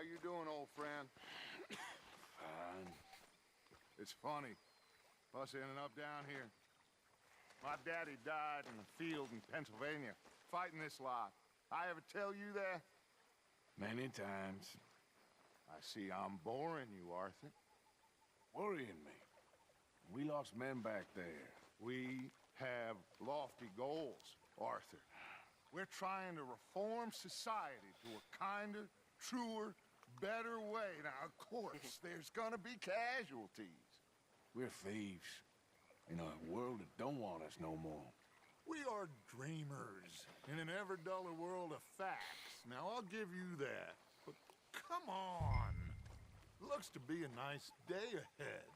you doing, old friend? Fine. It's funny, us ending up down here. My daddy died in a field in Pennsylvania, fighting this lot. I ever tell you that? Many times. I see I'm boring you, Arthur. Worrying me. We lost men back there. We have lofty goals, Arthur. We're trying to reform society to a kinder, truer, better way. Now, of course, there's gonna be casualties. We're thieves. In a world that don't want us no more. We are dreamers in an ever duller world of facts. Now, I'll give you that. But come on. Looks to be a nice day ahead.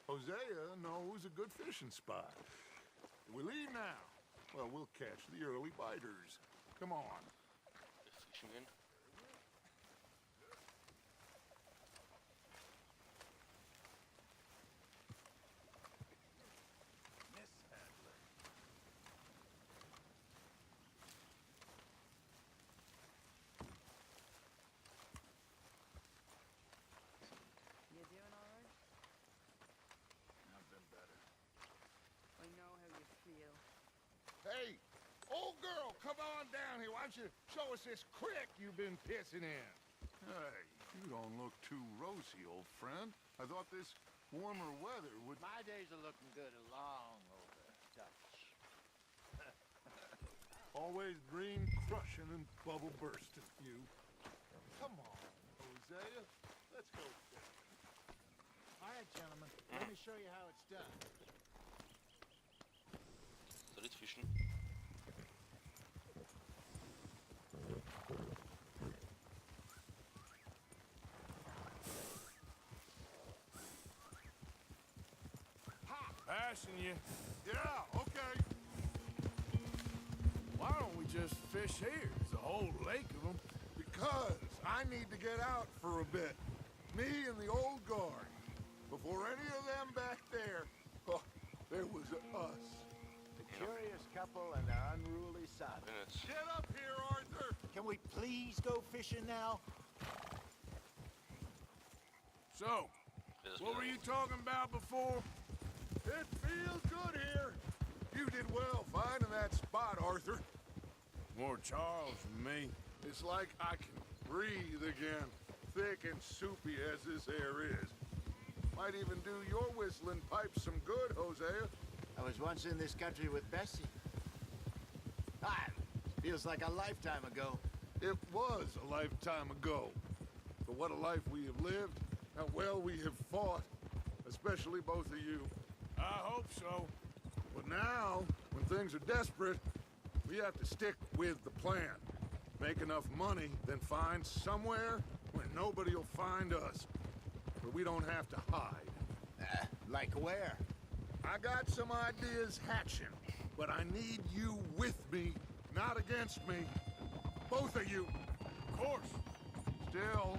Hosea knows a good fishing spot. We leave now. Well, we'll catch the early biters. Come on. Fischen gehen. You doing all right? I've been better. I know how you feel. Hey, old girl, come on down here. Why don't you show us this creek you've been pissing in? Hey, you don't look too rosy, old friend. I thought this warmer weather would... My days are looking good along over Dutch. Always dream crushing and bubble bursting, you. Come on, Hosea. Let's go fishing. All right, gentlemen, let me show you how it's done. Soll ich fischen? Passing you. Yeah, okay. Why don't we just fish here? There's a whole lake of them. Because I need to get out for a bit. Me and the old guard. Before any of them back there, oh, there was us. The curious couple and their unruly son. Minutes. Get up here, Arthur! Can we please go fishing now? So, what were you talking about before? It feels good here. You did well finding that spot, Arthur. More Charles than me. It's like I can breathe again, thick and soupy as this air is. Might even do your whistling pipes some good, Hosea. I was once in this country with Bessie. Ah, feels like a lifetime ago. It was a lifetime ago. But what a life we have lived, how well we have fought, especially both of you. I hope so. But now, when things are desperate, we have to stick with the plan. Make enough money, then find somewhere where nobody will find us. Where we don't have to hide. Like where? I got some ideas hatching, but I need you with me, not against me. Both of you. Of course. Still,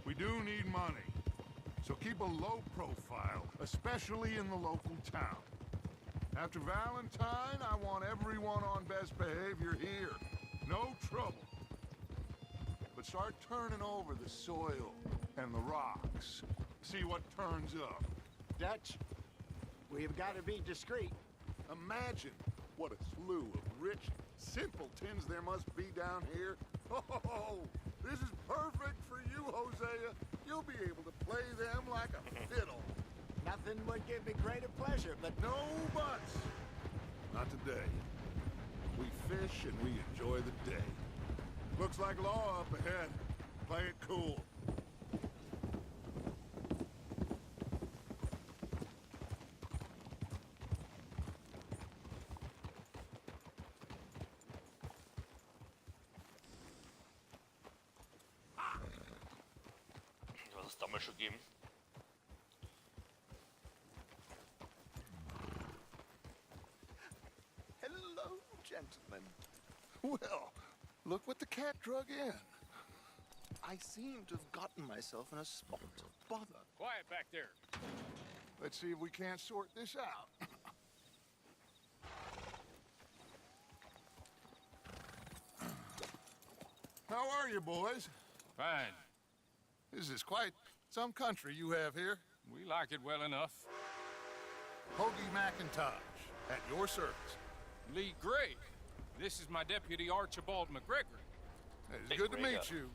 we do need money. So keep a low profile, especially in the local town. After Valentine, I want everyone on best behavior here. No trouble. But start turning over the soil and the rocks. See what turns up. Dutch, we've got to be discreet. Imagine what a slew of rich simpletons there must be down here. Oh, this is perfect for you, Hosea. You'll be able to play them like a fiddle. Nothing would give me greater pleasure, but No buts. Not today. We fish and we enjoy the day. Looks like law up ahead. Play it cool. Was es damals schon geben? Hello, gentlemen. Well, look what the cat drug in. I seem to have gotten myself in a spot of bother. Quiet back there. Let's see if we can't sort this out. How are you, boys? Fine. This is quite some country you have here. We like it well enough. Hoagie McIntosh, at your service. Lee Gregg. This is my deputy Archibald McGregor. It's good to meet you.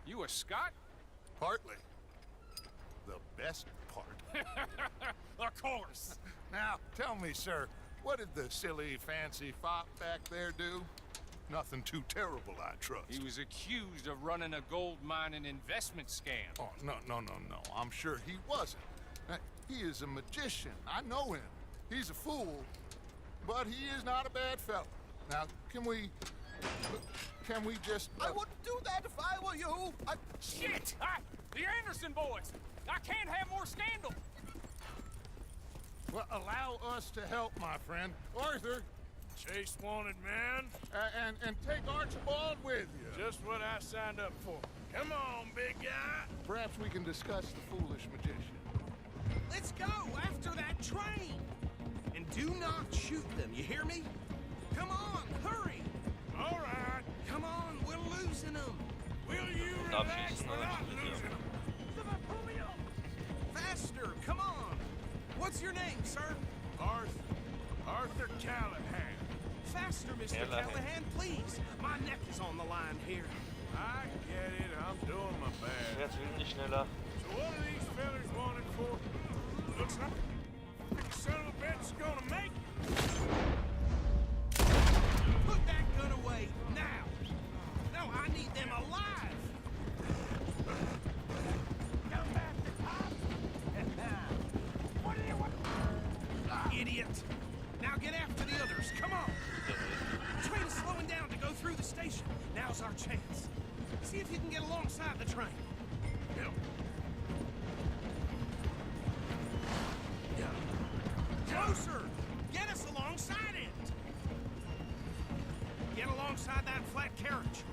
You a Scot? Partly. The best part. Of course. Now, tell me, sir, what did the silly, fancy fop back there do? Nothing too terrible, I trust. He was accused of running a gold mining investment scam. Oh, no. I'm sure he wasn't. He is a magician. I know him. He's a fool, but he is not a bad fellow. Now, can we just... I wouldn't do that if I were you. Shit! The Anderson boys! I can't have more scandal! Well, allow us to help, my friend. Arthur, Chase wanted man. and take Archibald with you. Just what I signed up for. Come on, big guy. Perhaps we can discuss the foolish magician. Let's go after that train. And do not shoot them, you hear me? Come on, hurry. All right. Come on, we're losing them. Will you Stop relax shooting, without no, no. losing them? Faster, come on. What's your name, sir? Arthur Callahan. Faster, Mr. Callahan, please. My neck is on the line here. I get it. I'm doing my best. Jetzt will nicht schneller. So what are these fellas wanted for? Looks like the son of a bitch is gonna make it. Put that gun away, now. No, I need them alive. What do you want? Idiot. Now get after the others, come on. The train is slowing down to go through the station. Now's our chance. See if you can get alongside the train. Closer! Get us alongside it! Get alongside that flat carriage.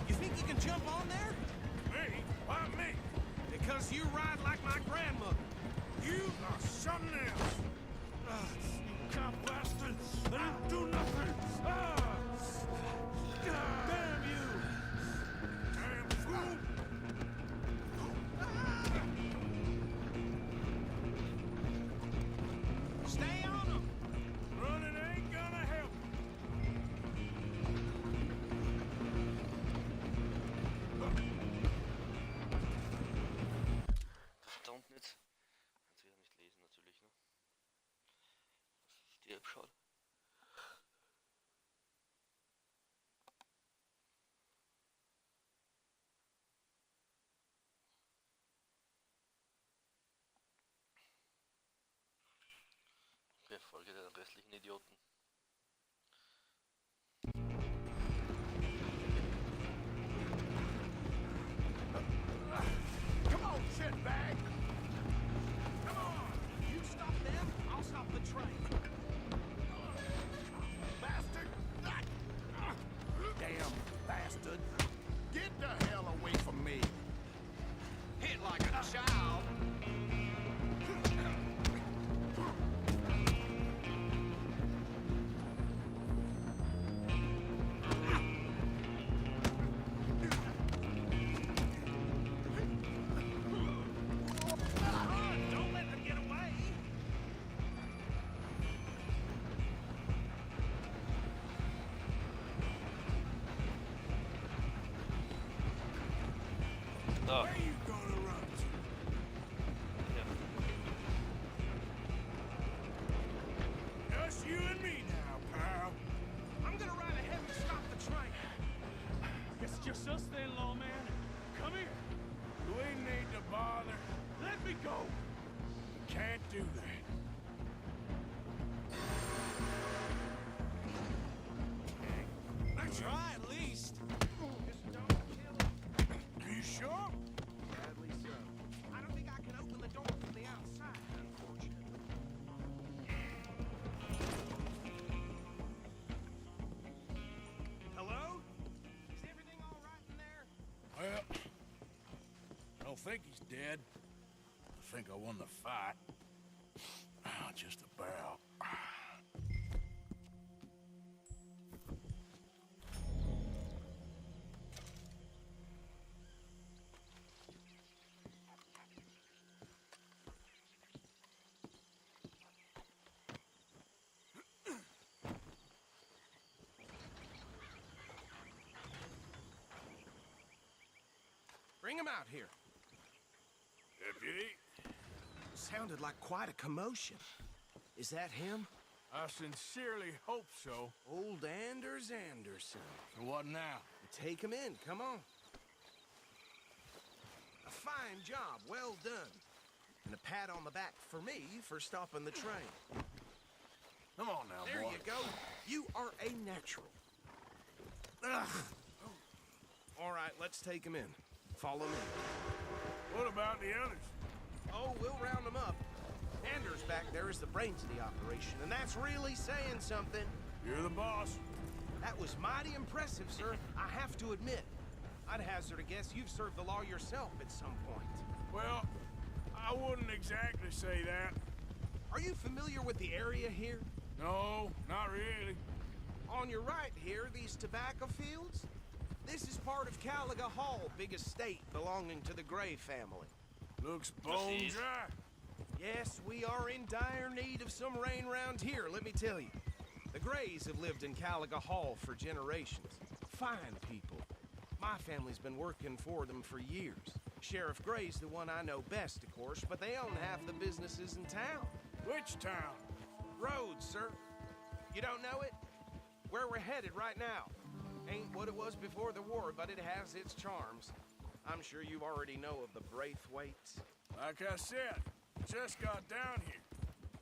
You think you can jump on there? Me? Why me? Because you ride like my grandmother. You are something else. Cop bastards! They didn't do nothing! Damn you! Damn fool! Stay on them! Running ain't gonna help. Das verdammt nicht. Jetzt wieder nicht lesen natürlich, ne? Das ist die App schaut. Okay, Folge der restlichen Idioten. Come on, shitbag! Come on! You stop them, I'll stop the train. Bastard! Damn bastard! Get the hell away from me! Hit like a child! Don't let them get away! Da. Where you gonna run to? Ja. Just you and me now, pal. I'm gonna ride ahead and stop the train. Guess it's just us then, lawman. Come here. We need to bother. Let me go. Can't do that. Let's try at least. Are you sure? Sadly so. I don't think I can open the door from the outside, unfortunately. Hello? Is everything all right in there? Well, I don't think he's dead. I think I won the fight. Just about. Bring him out here. Deputy, Sounded like quite a commotion. Is that him? I sincerely hope so. Old Anders Anderson. So what now? Take him in, come on. A fine job, well done. And a pat on the back for me for stopping the train. Come on now, There boy. you go. You are a natural. Ugh. All right, let's take him in. Follow me. What about the others? Oh, we'll round them up. Anders back there is the brains of the operation, and that's really saying something. You're the boss. That was mighty impressive, sir. I have to admit. I'd hazard a guess you've served the law yourself at some point. Well, I wouldn't exactly say that. Are you familiar with the area here? No, not really. On your right here, these tobacco fields? This is part of Caliga Hall, big estate belonging to the Gray family. Looks bone Proceed. dry. Yes, we are in dire need of some rain round here, let me tell you. The Grays have lived in Caliga Hall for generations. Fine people. My family's been working for them for years. Sheriff Gray's the one I know best, of course, but they own half the businesses in town. Which town? Rhodes, sir. You don't know it? Where we're headed right now. Ain't what it was before the war, but it has its charms. I'm sure you already know of the Braithwaites. Like I said, just got down here.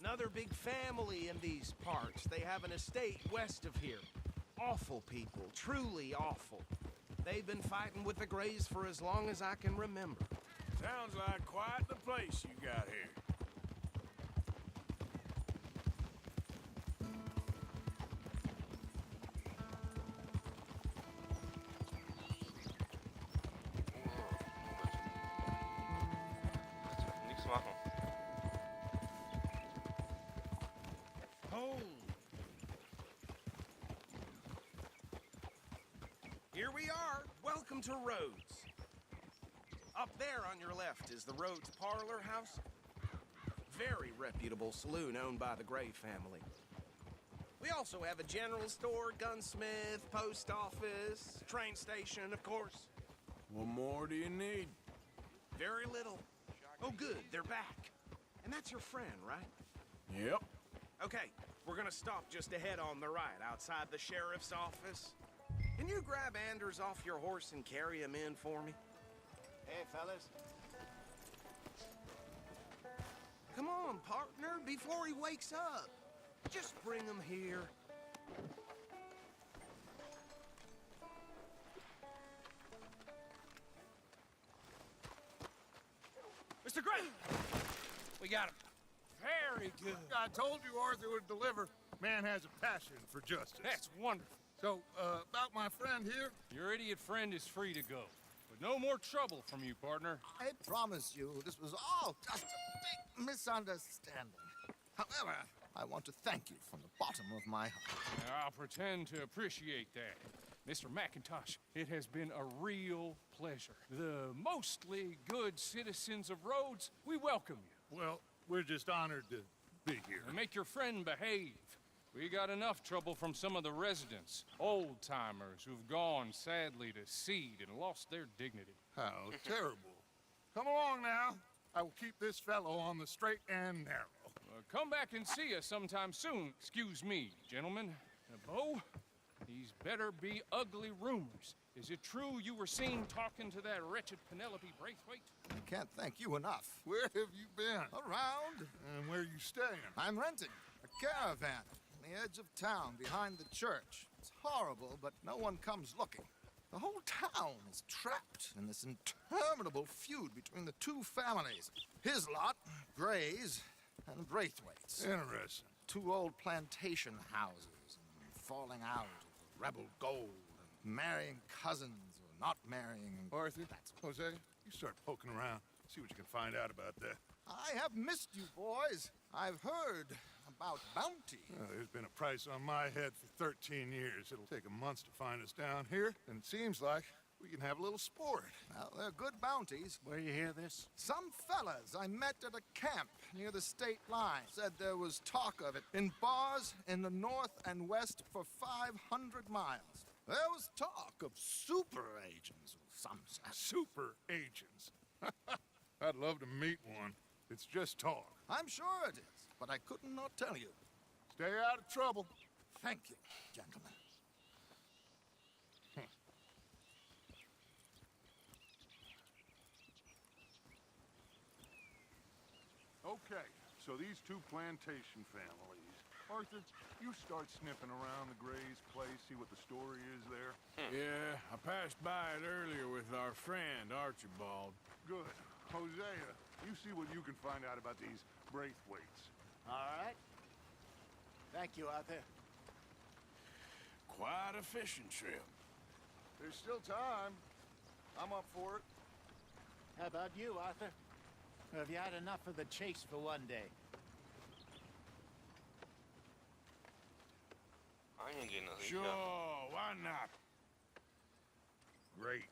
Another big family in these parts. They have an estate west of here. Awful people, truly awful. They've been fighting with the Grays for as long as I can remember. Sounds like quite the place you got here. Nichts machen. Oh. Here we are. Welcome to Rhodes. Up there on your left is the Rhodes Parlor House. Very reputable saloon owned by the Gray family. We also have a general store, gunsmith, post office, train station, of course. What more do you need? Very little. Oh, good, they're back. And that's your friend, right? Yep. Okay, we're gonna stop just ahead on the right, outside the sheriff's office. Can you grab Anders off your horse and carry him in for me? Hey, fellas. Come on, partner, before he wakes up. Just bring him here. Mr. Gray! We got him. Very good. I told you Arthur would deliver. Man has a passion for justice. That's wonderful. So, about my friend here, Your idiot friend is free to go. But no more trouble from you, partner. I promise you this was all just a big misunderstanding. However, I want to thank you from the bottom of my heart. I'll pretend to appreciate that. Mr. McIntosh, it has been a real pleasure. The mostly good citizens of Rhodes, we welcome you. well, we're just honored to be here. And make your friend behave. We got enough trouble from some of the residents, old-timers who've gone, sadly, to seed and lost their dignity. How terrible. Come along now. I will keep this fellow on the straight and narrow. Come back and see us sometime soon. Excuse me, gentlemen. Bo, these better be ugly rumors. Is it true you were seen talking to that wretched Penelope Braithwaite? I can't thank you enough. Where have you been? Around, And where you staying? I'm renting a caravan on the edge of town behind the church. It's horrible, but no one comes looking. The whole town is trapped in this interminable feud between the two families. His lot, Grays, and Braithwaite's. Interesting. Two old plantation houses, and falling out of rebel gold, and marrying cousins or not marrying. And Arthur, that's Jose, you start poking around. See what you can find out about that. I have missed you, boys. I've heard about bounty. There's been a price on my head for 13 years. It'll take a month to find us down here, and it seems like we can have a little sport. Well, they're good bounties. Where you hear this? Some fellas I met at a camp near the state line said there was talk of it in bars in the north and west for 500 miles. There was talk of super agents, some sense. Super agents. I'd love to meet one. It's just talk. I'm sure it is, but I couldn't not tell you. Stay out of trouble. Thank you, gentlemen. Okay, so these two plantation families. Arthur, you start sniffing around the Gray's place, see what the story is there. Yeah, I passed by it earlier with our friend, Archibald. Good. Hosea, you see what you can find out about these Braithwaites. All right. Thank you, Arthur. Quite a fishing trip. There's still time. I'm up for it. How about you, Arthur? Or have you had enough of the chase for one day? Angeln gehen, also Sure, why not? Great.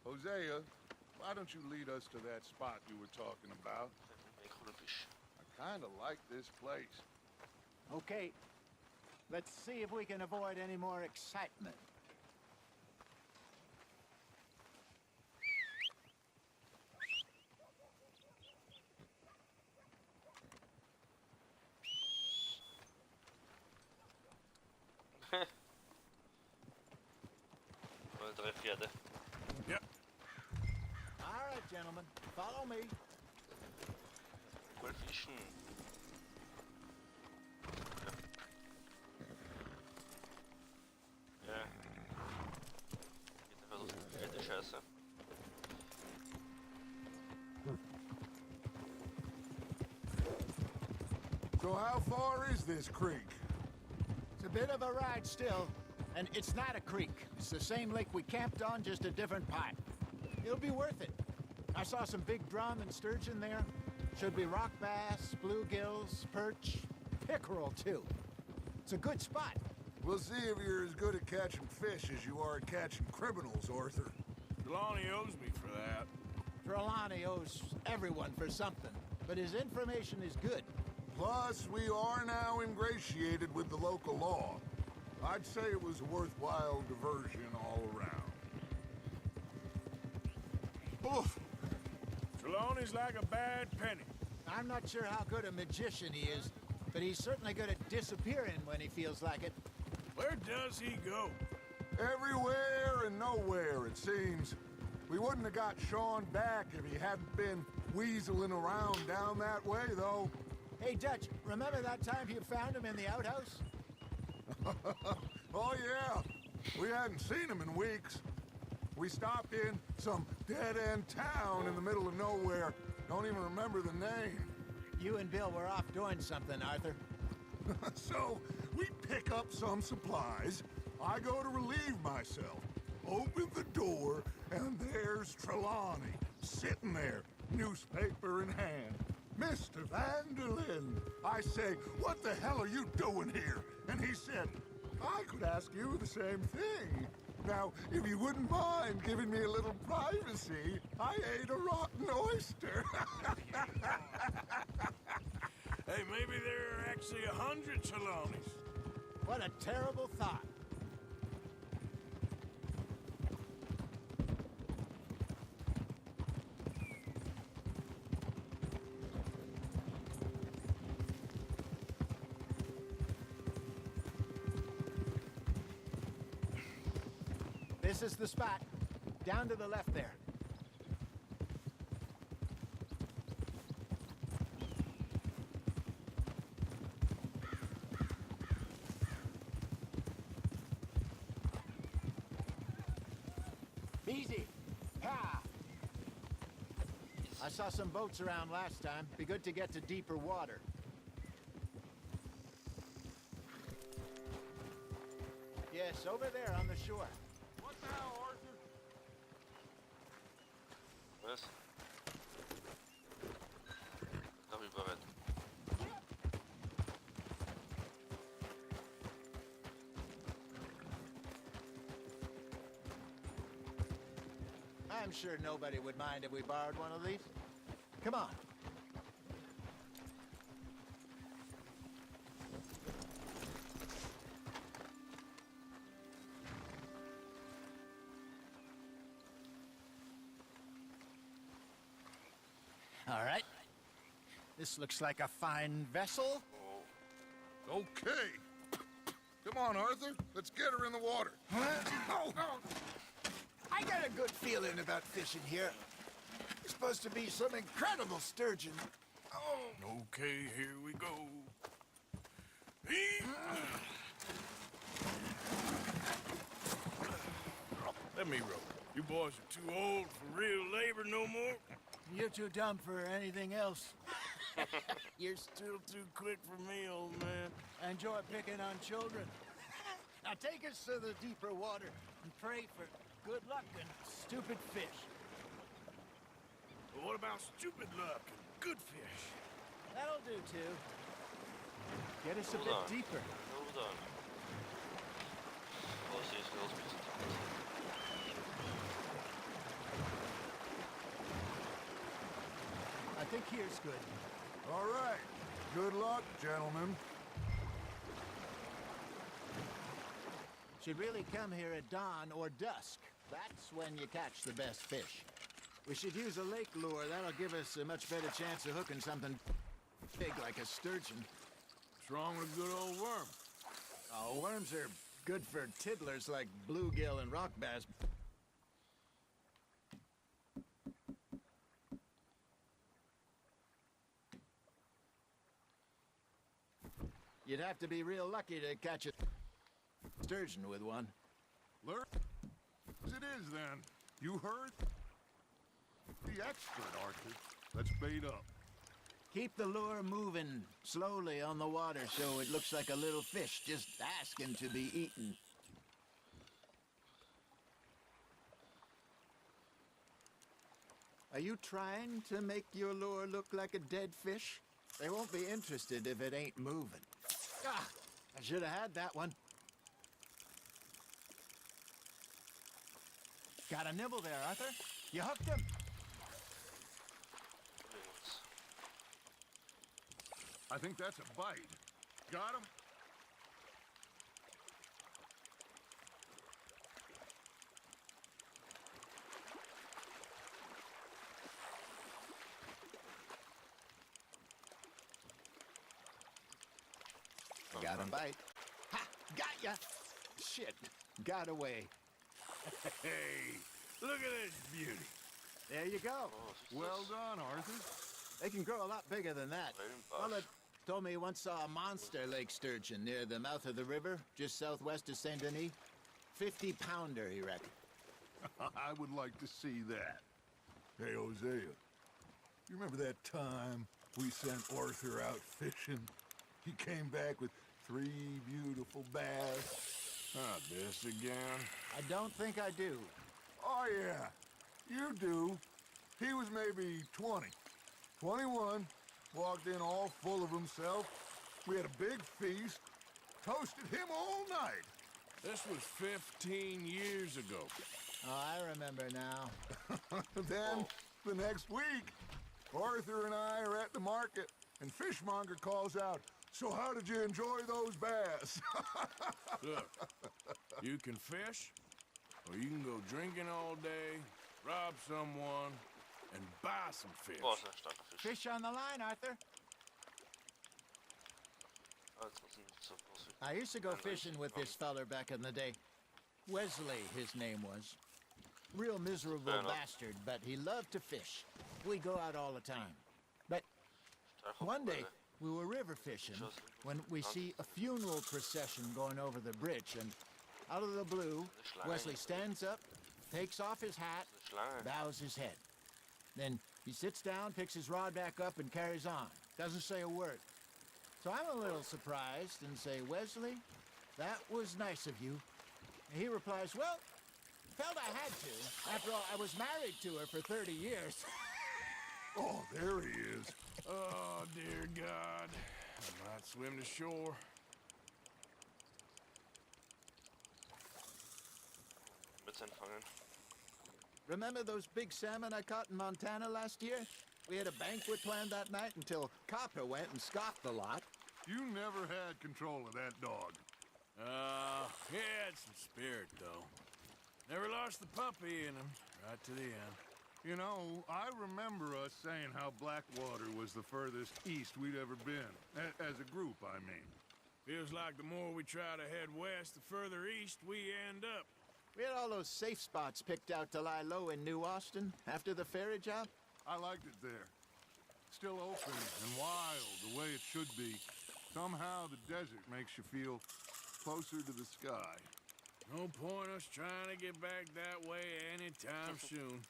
Hosea, why don't you lead us to that spot you were talking about? Ein cooler Fisch. I kind of like this place. Okay. Let's see if we can avoid any more excitement. Mal 3 Pferde. Yep. All right, gentlemen. Follow me. Voll fischen. Ja. Geht einfach so fette Scheiße. So how far is this creek? It's a bit of a ride still, and it's not a creek. It's the same lake we camped on, just a different pipe. It'll be worth it. I saw some big drum and sturgeon there. Should be rock bass, bluegills, perch, pickerel too. It's a good spot. We'll see if you're as good at catching fish as you are at catching criminals, Arthur. Trelawney owes me for that. Trelawney owes everyone for something, but his information is good. Plus, we are now ingratiated with the local law. I'd say it was a worthwhile diversion all around. Oof! Trelawney's like a bad penny. I'm not sure how good a magician he is, but he's certainly good at disappearing when he feels like it. Where does he go? Everywhere and nowhere, it seems. We wouldn't have got Sean back if he hadn't been weaseling around down that way, though. Hey, Dutch, remember that time you found him in the outhouse? Oh, yeah. We hadn't seen him in weeks. We stopped in some dead-end town in the middle of nowhere. Don't even remember the name. You and Bill were off doing something, Arthur. So, we pick up some supplies. I go to relieve myself. Open the door, and there's Trelawney, sitting there, newspaper in hand. Mr. Vanderlyn. I say, what the hell are you doing here? And he said, I could ask you the same thing. Now, if you wouldn't mind giving me a little privacy, I ate a rotten oyster. Hey, maybe there are actually 100 Trelawneys. What a terrible thought. This is the spot. Down to the left there. Easy. Ha! I saw some boats around last time. Be good to get to deeper water. Yes, over there on the shore. What now, Arthur? Was? Darüber bereit. I'm sure nobody would mind if we borrowed one of these. Come on. All right. This looks like a fine vessel. Okay. Come on, Arthur. Let's get her in the water. Oh, I got a good feeling about fishing here. There's supposed to be some incredible sturgeon. Oh. Okay, here we go. Let me row. You boys are too old for real labor no more. You're too dumb for anything else. You're still too quick for me, old man. I enjoy picking on children. Now take us to the deeper water and pray for good luck and stupid fish. But what about stupid luck and good fish? That'll do, too. Get us a Hold bit on. deeper. Hold on. Oh, zie je skills met z'n I think here's good. All right. Good luck, gentlemen. Should really come here at dawn or dusk. That's when you catch the best fish. We should use a lake lure. That'll give us a much better chance of hooking something big like a sturgeon. What's wrong with a good old worm? Oh, worms are good for tiddlers like bluegill and rock bass. You'd have to be real lucky to catch a sturgeon with one. Learn as it is, then. You heard? The expert, Arthur. Let's bait up. Keep the lure moving slowly on the water so it looks like a little fish just asking to be eaten. Are you trying to make your lure look like a dead fish? They won't be interested if it ain't moving. Ah, I should have had that one. Got a nibble there, Arthur. You hooked him. I think that's a bite. Got him? Got him bite. Ha! Got ya! Shit. Got away. Hey, look at this beauty. There you go. Well done, Arthur. They can grow a lot bigger than that. Fella told me he once saw a monster lake sturgeon near the mouth of the river, just southwest of Saint Denis. 50-pounder, he reckoned. I would like to see that. Hey, Hosea, you remember that time we sent Arthur out fishing? He came back with 3 beautiful bass. Not this again. I don't think I do. Oh, yeah. You do. He was maybe 20. 21. Walked in all full of himself. We had a big feast. Toasted him all night. This was 15 years ago. Oh, I remember now. Then, the next week, Arthur and I are at the market, and Fishmonger calls out, "So how did you enjoy those bass?" Look, you can fish, or you can go drinking all day, rob someone, and buy some fish. Boah, ist ein starker Fisch. Fish on the line, Arthur. Ah, jetzt muss ein so groß wie- I used to go fishing with this feller back in the day. Wesley, his name was. Real miserable Fair enough. bastard, but he loved to fish. We go out all the time. But one day, we were river fishing when we see a funeral procession going over the bridge, and out of the blue, Wesley stands up, takes off his hat, Schlange. bows his head. Then he sits down, picks his rod back up, and carries on. Doesn't say a word. So I'm a little surprised and say, "Wesley, that was nice of you." And he replies, "Well, felt I had to. After all, I was married to her for 30 years. Oh, there he is. Oh, dear God. I might swim to shore. Mitfangen. Remember those big salmon I caught in Montana last year? We had a banquet planned that night until Copper went and scoffed the lot. You never had control of that dog. He had some spirit, though. Never lost the puppy in him, right to the end. You know, I remember us saying how Blackwater was the furthest east we'd ever been. As a group, I mean. Feels like the more we try to head west, the further east we end up. We had all those safe spots picked out to lie low in New Austin after the ferry job. I liked it there. Still open and wild, the way it should be. Somehow the desert makes you feel closer to the sky. No point us trying to get back that way anytime soon.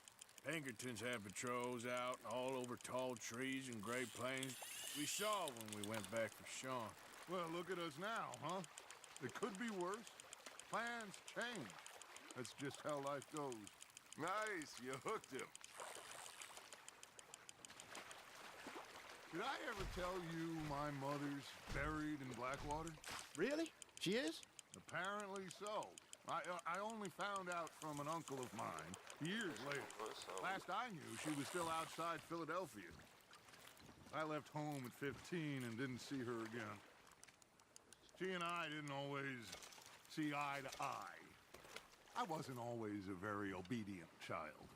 Pinkertons had patrols out all over tall trees and Great Plains. We saw when we went back for Sean. Well, look at us now, huh? It could be worse. Plans change. That's just how life goes. Nice, you hooked him. Did I ever tell you my mother's buried in Blackwater? Really? She is? Apparently so. I only found out from an uncle of mine years later. Last I knew, she was still outside Philadelphia. I left home at 15 and didn't see her again. She and I didn't always see eye to eye. I wasn't always a very obedient child.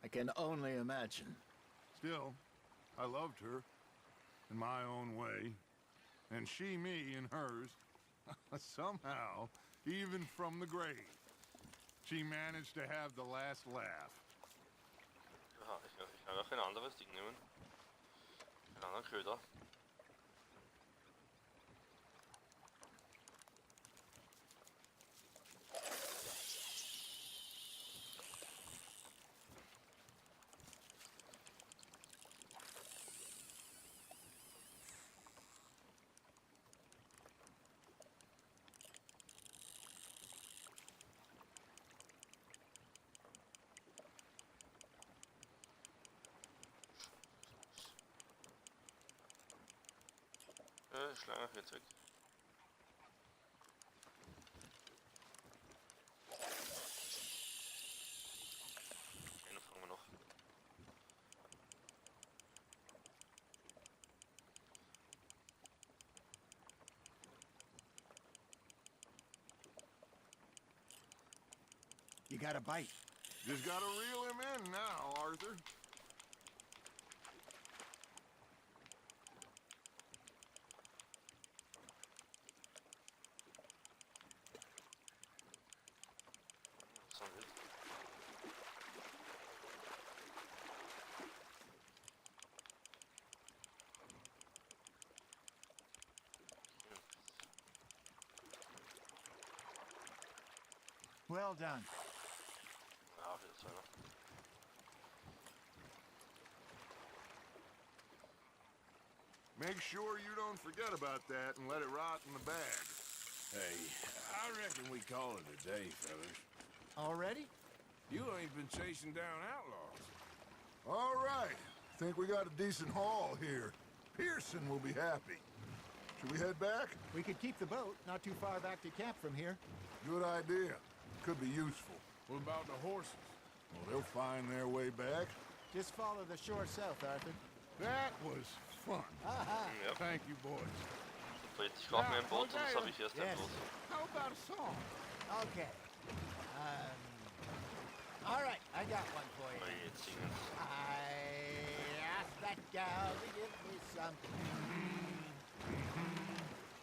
I can only imagine. Still, I loved her in my own way, and she me in hers. Somehow, even from the grave, she managed to have the last laugh. Ja, ich kann auch ein anderes Ding nehmen. Einen anderen Köder. Schlange jetzt weg. Eine fangen wir noch. You got a bite. Just gotta reel him in now, Arthur. Well done. Ja, jetzt einer. Make sure you don't forget about that and let it rot in the bag. Hey, I reckon we call it a day, fellas. Already? You ain't been chasing down outlaws. All right. Think we got a decent haul here. Pearson will be happy. Should we head back? We could keep the boat not too far back to camp from here. Good idea. Could be useful. What about the horses? Well, they'll find their way back. Just follow the shore south, Arthur. That was fun. Ja. Thank you, boys. So, jetzt ich brauche mir ein Boot und das habe ich erst Yes. los. How about a song? Okay. All right, I got one for you. Weil jetzt singen. I asked that gal to give me some.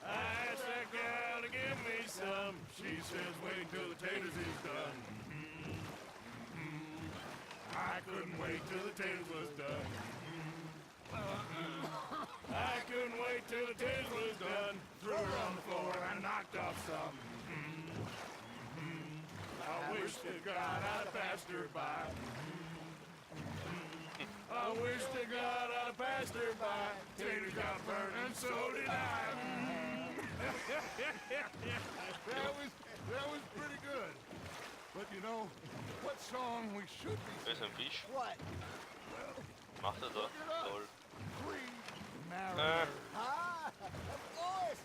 I asked that gal to give me some. She says, wait till the taters is done. I couldn't wait till the taters was done. I couldn't wait till the taters was done. Threw her on the floor and knocked off some. I wish to God I'd passed her by. I wish to God I'd passed her by. Taters got burned and so did I. That was pretty good. But you know, what song we should be Wer ist ein Fisch? What? Macht er da? Lol. free mariner. Ah, of course.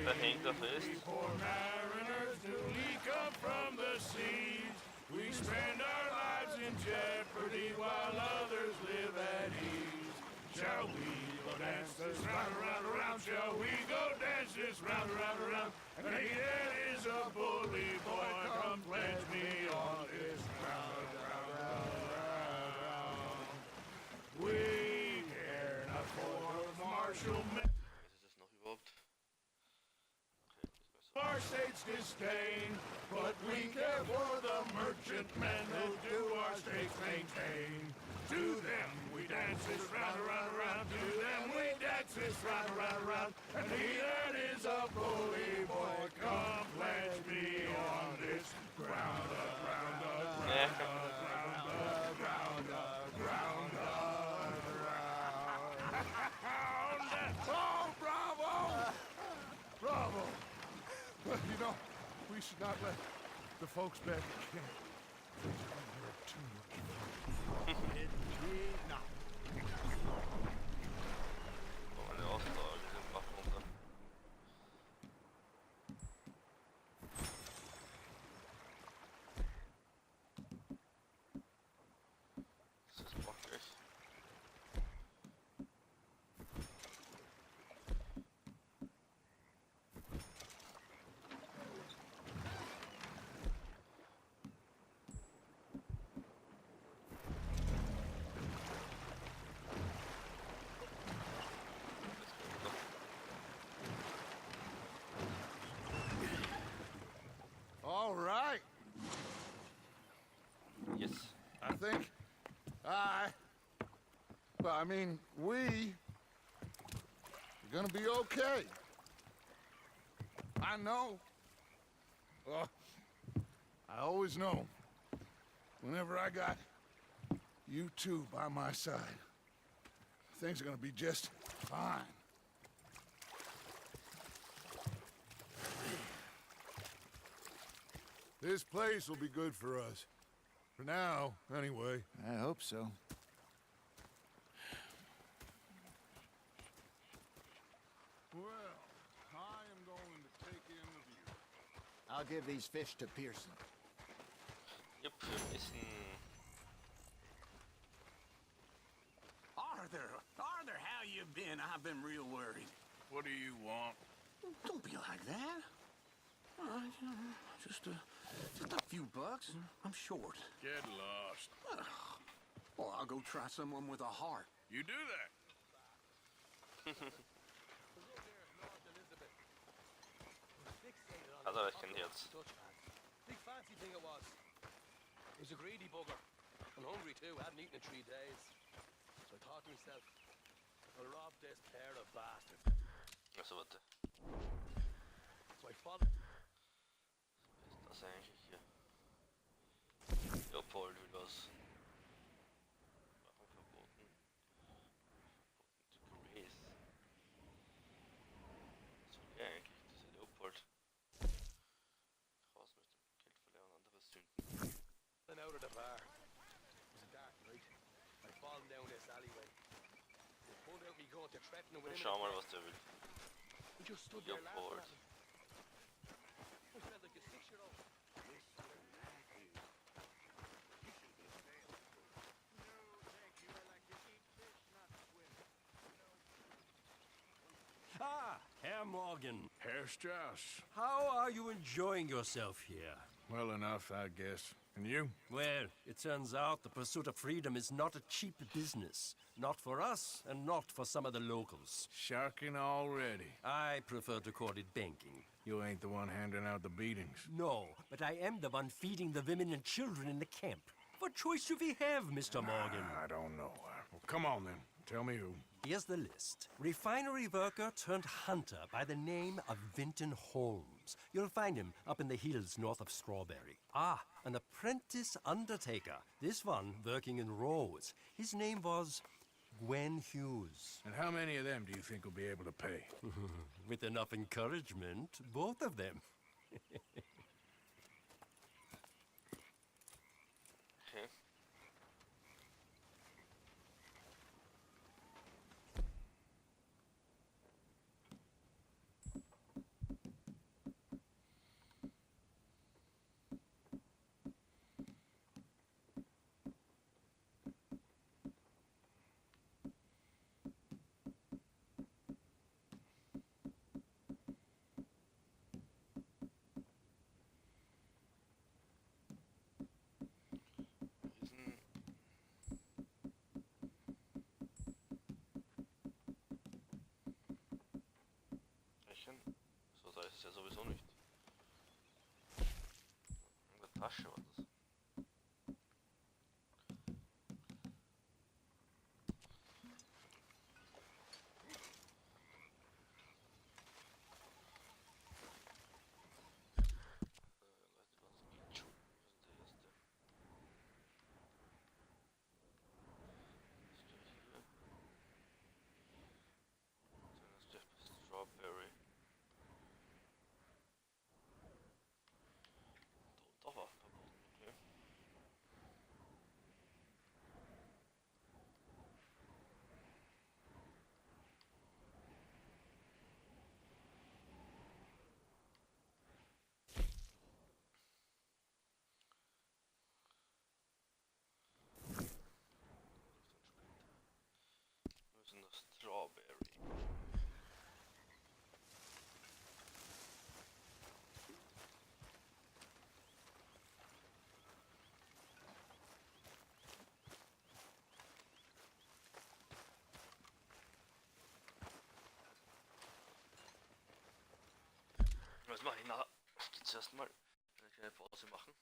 Da hängt er fest. Poor mariners newly come from the seas. We spend our lives in jeopardy while others live at ease. Shall we go dance this round, around, around? Shall we go dance this round, around, around? That is a bully boy. Come pledge me on this round, round, round. special Was ist das noch überhaupt? Okay, das ist our state's disdain, but we care for the merchantmen who do our states maintain. To them we dance this round, around, around. To them we dance this round, around, around. And he that is a bully boy, come pledge me on this ground, ground, ground, ground, ground, ground, ground. Oh, bravo! Bravo! Well, you know, we should not let the folks back at camp hear too much. Kommer det avslag i den bakgrunden? Das ist bockig. All right. Yes. I think we are gonna be okay. I know. Well, I always know. Whenever I got you two by my side, things are gonna be just fine. This place will be good for us. For now, anyway. I hope so. Well, I am going to take in the view. I'll give these fish to Pearson. Jupp, wir müssen... Arthur, how you been? I've been real worried. What do you want? Don't be like that. Just a few bucks. I'm short. Get lost. Well, I'll go try someone with a heart. You do that. Also, ich kenne die jetzt. Big fancy thing it was. He was a greedy bugger. And hungry too, hadn't eaten in 3 days. So I thought to myself, I'll rob this pair of bastards. Also, warte. So I followed. Was ist das eigentlich hier? Leopold will was. Waffen verboten. Verboten to graze. Was will er eigentlich, dieser Leopold? Raus mit dem Geld verlieren und andere Sünden. And out of the bar. It was a dark night. I fallen down this alleyway. They pulled out me gun to threaten him with him. Schau mal, was der will. He just stood there laughing Leopold. at me. I felt like a 6-year-old. Ah, Herr Morgan. Herr Strauss. How are you enjoying yourself here? Well enough, I guess. And you? Well, it turns out the pursuit of freedom is not a cheap business. Not for us, and not for some of the locals. Sharking already. I prefer to call it banking. You ain't the one handing out the beatings. No, but I am the one feeding the women and children in the camp. What choice do we have, Mr. Morgan? I don't know. Well, come on then. Tell me who. Here's the list. Refinery worker turned hunter by the name of Vinton Holmes. You'll find him up in the hills north of Strawberry. Ah, an apprentice undertaker. This one working in Rose. His name was Gwen Hughes. And how many of them do you think will be able to pay? With enough encouragement, both of them. Okay. das ja sowieso nicht. In der Tasche war das. Strawberry. Doch war verboten, okay. Wir sind das Strawberry. Was mache ich nachher? Zuerst mal eine kleine Pause machen.